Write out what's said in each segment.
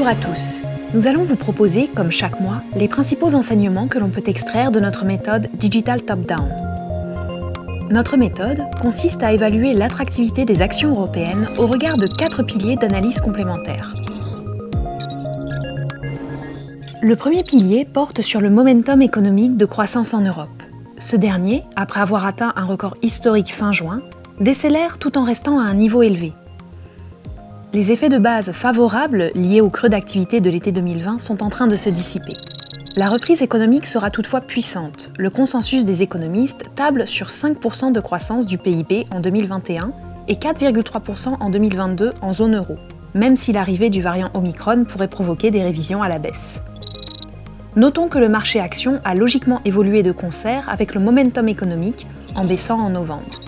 Bonjour à tous. Nous allons vous proposer, comme chaque mois, les principaux enseignements que l'on peut extraire de notre méthode Digital Top-Down. Notre méthode consiste à évaluer l'attractivité des actions européennes au regard de 4 piliers d'analyse complémentaires. Le premier pilier porte sur le momentum économique de croissance en Europe. Ce dernier, après avoir atteint un record historique fin juin, décélère tout en restant à un niveau élevé. Les effets de base favorables liés au creux d'activité de l'été 2020 sont en train de se dissiper. La reprise économique sera toutefois puissante. Le consensus des économistes table sur 5% de croissance du PIB en 2021 et 4,3% en 2022 en zone euro, même si l'arrivée du variant Omicron pourrait provoquer des révisions à la baisse. Notons que le marché action a logiquement évolué de concert avec le momentum économique en baissant en novembre.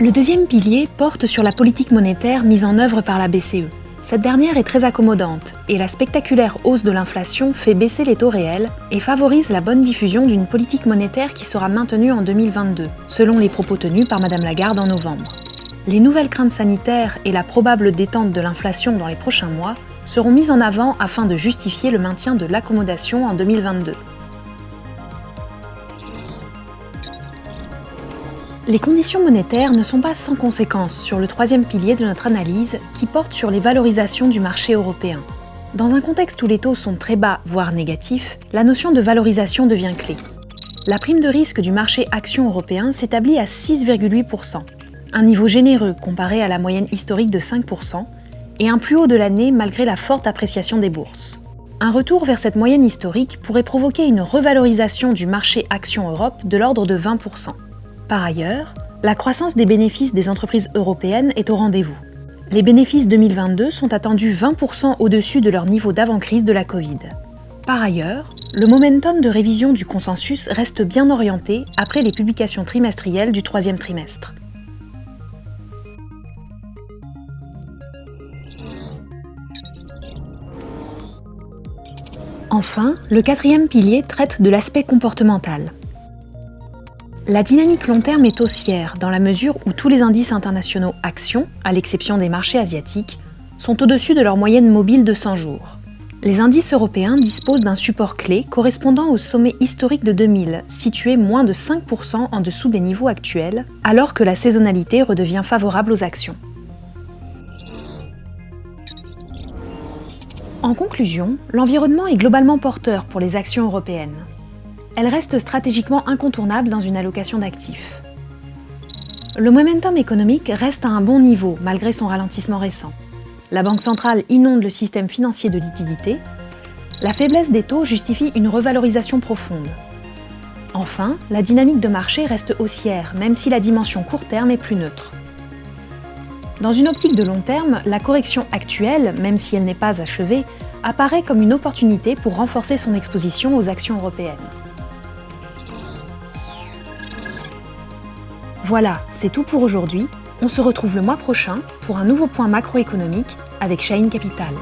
Le deuxième pilier porte sur la politique monétaire mise en œuvre par la BCE. Cette dernière est très accommodante et la spectaculaire hausse de l'inflation fait baisser les taux réels et favorise la bonne diffusion d'une politique monétaire qui sera maintenue en 2022, selon les propos tenus par Madame Lagarde en novembre. Les nouvelles craintes sanitaires et la probable détente de l'inflation dans les prochains mois seront mises en avant afin de justifier le maintien de l'accommodation en 2022. Les conditions monétaires ne sont pas sans conséquences sur le troisième pilier de notre analyse qui porte sur les valorisations du marché européen. Dans un contexte où les taux sont très bas, voire négatifs, la notion de valorisation devient clé. La prime de risque du marché action européen s'établit à 6,8%, un niveau généreux comparé à la moyenne historique de 5%, et un plus haut de l'année malgré la forte appréciation des bourses. Un retour vers cette moyenne historique pourrait provoquer une revalorisation du marché action Europe de l'ordre de 20%. Par ailleurs, la croissance des bénéfices des entreprises européennes est au rendez-vous. Les bénéfices 2022 sont attendus 20% au-dessus de leur niveau d'avant-crise de la Covid. Par ailleurs, le momentum de révision du consensus reste bien orienté après les publications trimestrielles du troisième trimestre. Enfin, le quatrième pilier traite de l'aspect comportemental. La dynamique long terme est haussière dans la mesure où tous les indices internationaux actions, à l'exception des marchés asiatiques, sont au-dessus de leur moyenne mobile de 100 jours. Les indices européens disposent d'un support clé correspondant au sommet historique de 2000, situé moins de 5% en dessous des niveaux actuels, alors que la saisonnalité redevient favorable aux actions. En conclusion, l'environnement est globalement porteur pour les actions européennes. Elle reste stratégiquement incontournable dans une allocation d'actifs. Le momentum économique reste à un bon niveau malgré son ralentissement récent. La Banque centrale inonde le système financier de liquidités. La faiblesse des taux justifie une revalorisation profonde. Enfin, la dynamique de marché reste haussière, même si la dimension court terme est plus neutre. Dans une optique de long terme, la correction actuelle, même si elle n'est pas achevée, apparaît comme une opportunité pour renforcer son exposition aux actions européennes. Voilà, c'est tout pour aujourd'hui. On se retrouve le mois prochain pour un nouveau point macroéconomique avec Shaheen Capital.